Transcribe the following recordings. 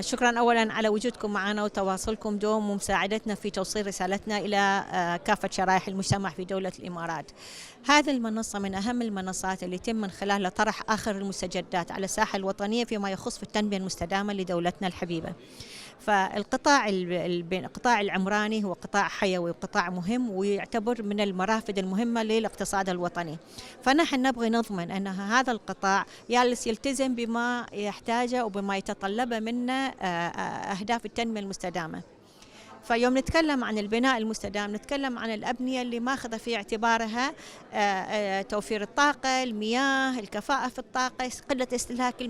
شكرا أولا على وجودكم معنا وتواصلكم دوم ومساعدتنا في توصيل رسالتنا إلى كافة شرائح المجتمع في دولة الإمارات. هذه المنصة من أهم المنصات اللي يتم من خلالها طرح آخر المستجدات على الساحة الوطنية فيما يخص في التنمية المستدامة لدولتنا الحبيبة. القطاع العمراني هو قطاع حيوي وقطاع مهم ويعتبر من المرافد المهمة للاقتصاد الوطني، فنحن نبغي نضمن أن هذا القطاع يلتزم بما يحتاجه وبما يتطلبه منا أهداف التنمية المستدامة. فيوم نتكلم عن البناء المستدام نتكلم عن الأبنية اللي ماخذة في اعتبارها توفير الطاقة، المياه، الكفاءة في الطاقة، قلة استهلاك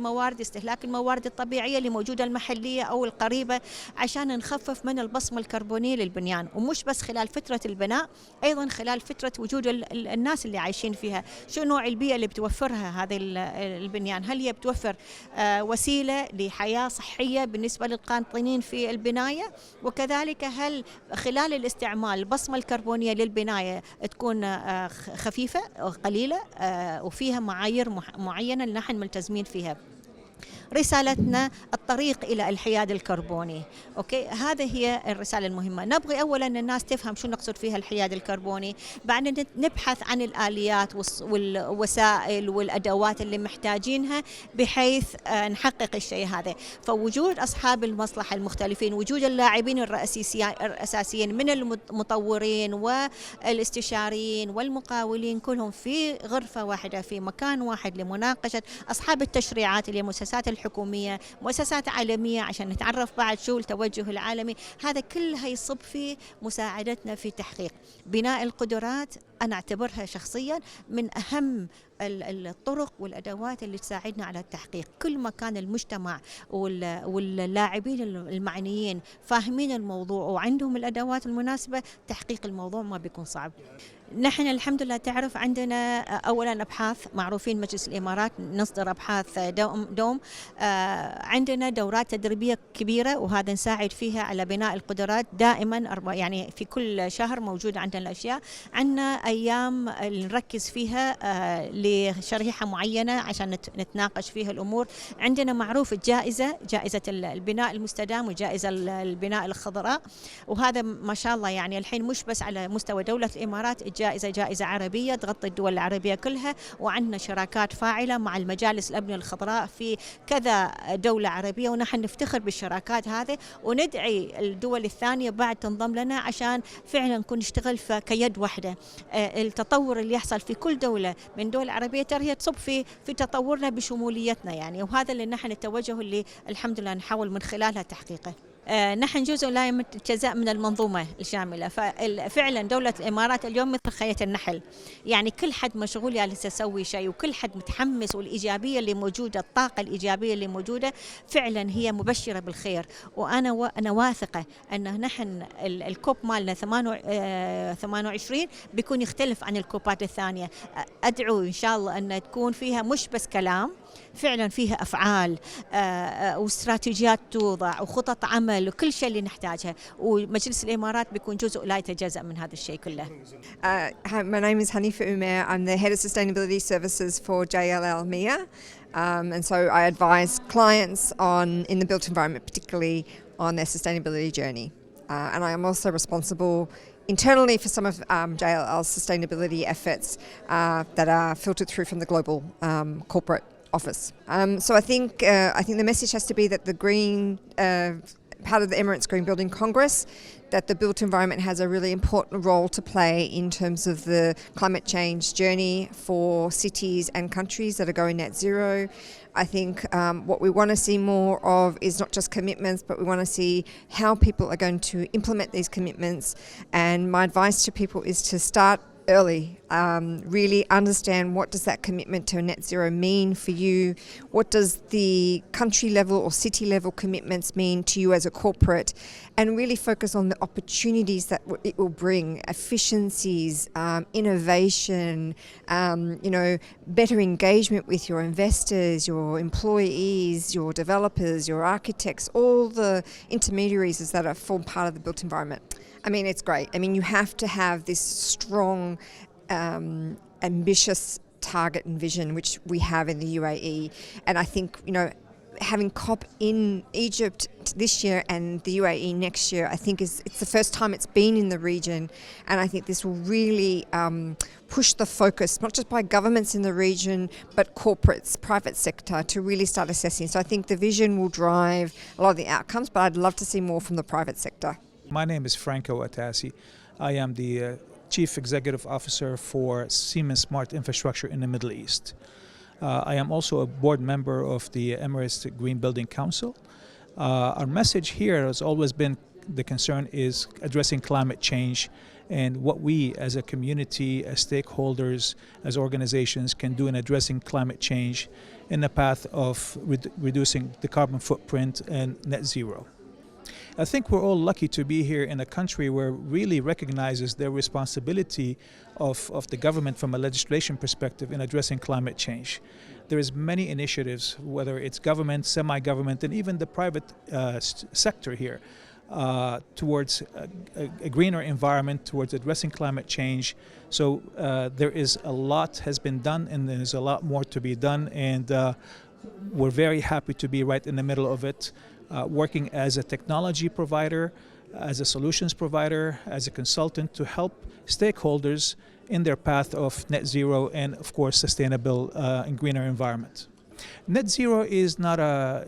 الموارد الطبيعية اللي موجودة المحلية أو القريبة، عشان نخفف من البصمة الكربونية للبنيان، ومش بس خلال فترة البناء، أيضا خلال فترة وجود الناس اللي عايشين فيها. شو نوع البيئة اللي بتوفرها هذه البنيان؟ هل هي بتوفر وسيلة لحياة صحية بالنسبة للقاطنين في البناية؟ وكذلك هل خلال الاستعمال البصمة الكربونية للبناية تكون خفيفة وقليلة وفيها معايير معينة اللي نحن ملتزمين فيها. رسالتنا الطريق إلى الحياد الكربوني. أوكي، هذه هي الرسالة المهمة. نبغي أولا الناس تفهم شو نقصد فيها الحياد الكربوني، بعدين نبحث عن الآليات والوسائل والأدوات اللي محتاجينها بحيث نحقق الشيء هذا. فوجود أصحاب المصلحة المختلفين، وجود اللاعبين الأساسيين من المطورين والاستشاريين والمقاولين كلهم في غرفة واحدة في مكان واحد لمناقشة أصحاب التشريعات اللي المؤسسات الحكومية، مؤسسات عالمية، عشان نتعرف بعد شو التوجه العالمي. هذا كله يصب في مساعدتنا في تحقيق بناء القدرات. أنا أعتبرها شخصيا من أهم الطرق والأدوات اللي تساعدنا على التحقيق. كل ما كان المجتمع واللاعبين المعنيين فاهمين الموضوع وعندهم الأدوات المناسبة، تحقيق الموضوع ما بيكون صعب. نحن الحمد لله تعرف عندنا أولا أبحاث، معروفين مجلس الإمارات نصدر أبحاث دوم. عندنا دورات تدريبية كبيرة وهذا نساعد فيها على بناء القدرات دائما، يعني في كل شهر موجودة عندنا الأشياء. عندنا أيام نركز فيها لشريحة معينة عشان نتناقش فيها الأمور. عندنا معروف جائزة البناء المستدام وجائزة البناء الخضراء، وهذا ما شاء الله يعني الحين مش بس على مستوى دولة الإمارات، جائزة عربية تغطي الدول العربية كلها، وعندنا شراكات فاعلة مع المجالس الأبنية الخضراء في كذا دولة عربية، ونحن نفتخر بالشراكات هذه وندعي الدول الثانية بعد تنضم لنا عشان فعلا نكون نشتغل كيد واحدة. التطور اللي يحصل في كل دولة من دول عربية ترى هي تصب في تطورنا بشموليتنا يعني، وهذا اللي نحن التوجه اللي الحمد لله نحاول من خلالها تحقيقه. نحن جزء لا يتجزأ من المنظومة الشاملة. ففعلا دولة الإمارات اليوم مثل خية النحل، يعني كل حد مشغول جالس يسوي شيء وكل حد متحمس، والإيجابية اللي موجودة، الطاقة الإيجابية اللي موجودة فعلا هي مبشرة بالخير. وأنا واثقة أن نحن الكوب مالنا 28 بيكون يختلف عن الكوبات الثانية. أدعو إن شاء الله أن تكون فيها مش بس كلام، فعلا فيها أفعال واستراتيجيات توضع وخطط عمل وكل شيء اللي نحتاجها، ومجلس الإمارات بيكون جزء لا يتجزأ من هذا الشيء كله. My name is Hanifa Umair. I'm the Head of Sustainability Services for JLL MIA. And so I advise clients in the built environment, particularly on their sustainability journey. And I am also responsible internally for some of JLL's sustainability efforts that are filtered through from the global corporate office. So I think the message has to be that the green part of the Emirates Green Building Congress, that the built environment has a really important role to play in terms of the climate change journey for cities and countries that are going net zero. I think what we want to see more of is not just commitments, but we want to see how people are going to implement these commitments. And my advice to people is to start early, really understand what does that commitment to net zero mean for you, what does the country level or city level commitments mean to you as a corporate, and really focus on the opportunities that it will bring, efficiencies, innovation, better engagement with your investors, your employees, your developers, your architects, all the intermediaries that form part of the built environment. I mean, it's great. I mean, you have to have this strong, ambitious target and vision, which we have in the UAE. And I think, having COP in Egypt this year and the UAE next year, I think it's the first time it's been in the region, and I think this will really push the focus, not just by governments in the region, but corporates, private sector, to really start assessing. So I think the vision will drive a lot of the outcomes, but I'd love to see more from the private sector. My name is Franco Attasi. I am the Chief Executive Officer for Siemens Smart Infrastructure in the Middle East. I am also a board member of the Emirates Green Building Council. Our message here has always been the concern is addressing climate change and what we as a community, as stakeholders, as organizations can do in addressing climate change in the path of reducing the carbon footprint and net zero. I think we're all lucky to be here in a country where it really recognizes their responsibility of the government from a legislation perspective in addressing climate change. There is many initiatives, whether it's government, semi-government, and even the private sector here, towards a greener environment, towards addressing climate change. So there is a lot has been done, and there's a lot more to be done, and we're very happy to be right in the middle of it. Working as a technology provider, as a solutions provider, as a consultant to help stakeholders in their path of net zero and, of course, sustainable and greener environment. Net zero is not a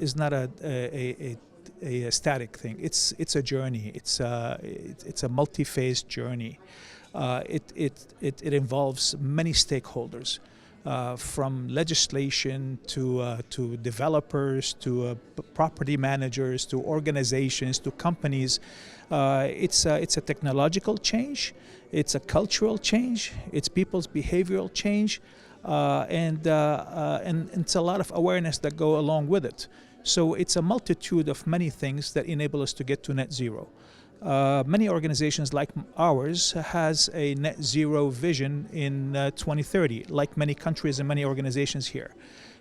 static thing. It's a journey. It's a multi-phase journey. It involves many stakeholders. From legislation to developers, to property managers, to organizations, to companies. It's a technological change, it's a cultural change, it's people's behavioral change, and it's a lot of awareness that go along with it. So it's a multitude of many things that enable us to get to net zero. Many organizations like ours has a net zero vision in 2030, like many countries and many organizations here.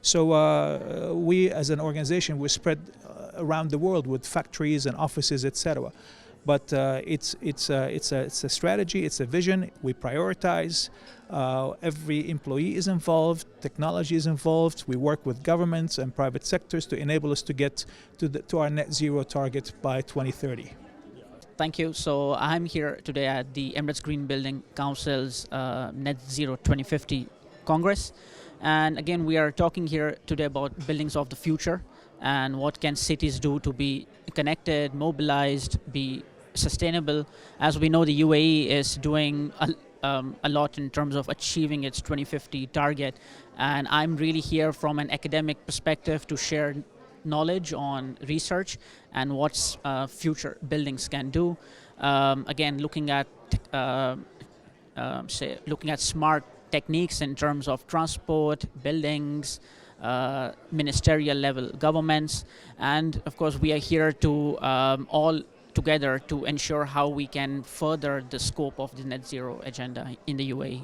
So we as an organization, we're spread around the world with factories and offices, etc. But it's a strategy, it's a vision. We prioritize. Every employee is involved, technology is involved. We work with governments and private sectors to enable us to get to our net zero target by 2030. Thank you. So I'm here today at the Emirates Green Building Council's Net Zero 2050 Congress. And again, we are talking here today about buildings of the future and what can cities do to be connected, mobilized, be sustainable. As we know, the UAE is doing a lot in terms of achieving its 2050 target. And I'm really here from an academic perspective to share knowledge on research and what future buildings can do. Again, looking at smart techniques in terms of transport, buildings, ministerial level governments, and of course we are here to all together to ensure how we can further the scope of the net zero agenda in the UAE.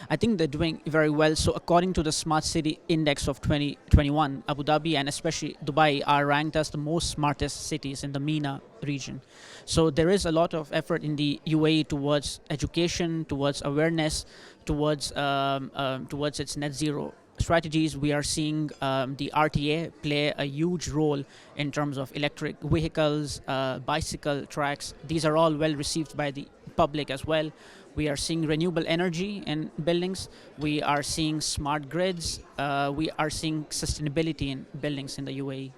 I think they're doing very well. So according to the Smart City Index of 2021, Abu Dhabi and especially Dubai are ranked as the most smartest cities in the MENA region. So there is a lot of effort in the UAE towards education, towards awareness, towards its net zero strategies. We are seeing the RTA play a huge role in terms of electric vehicles, bicycle tracks. These are all well received by the public as well. We are seeing renewable energy in buildings. We are seeing smart grids. We are seeing sustainability in buildings in the UAE.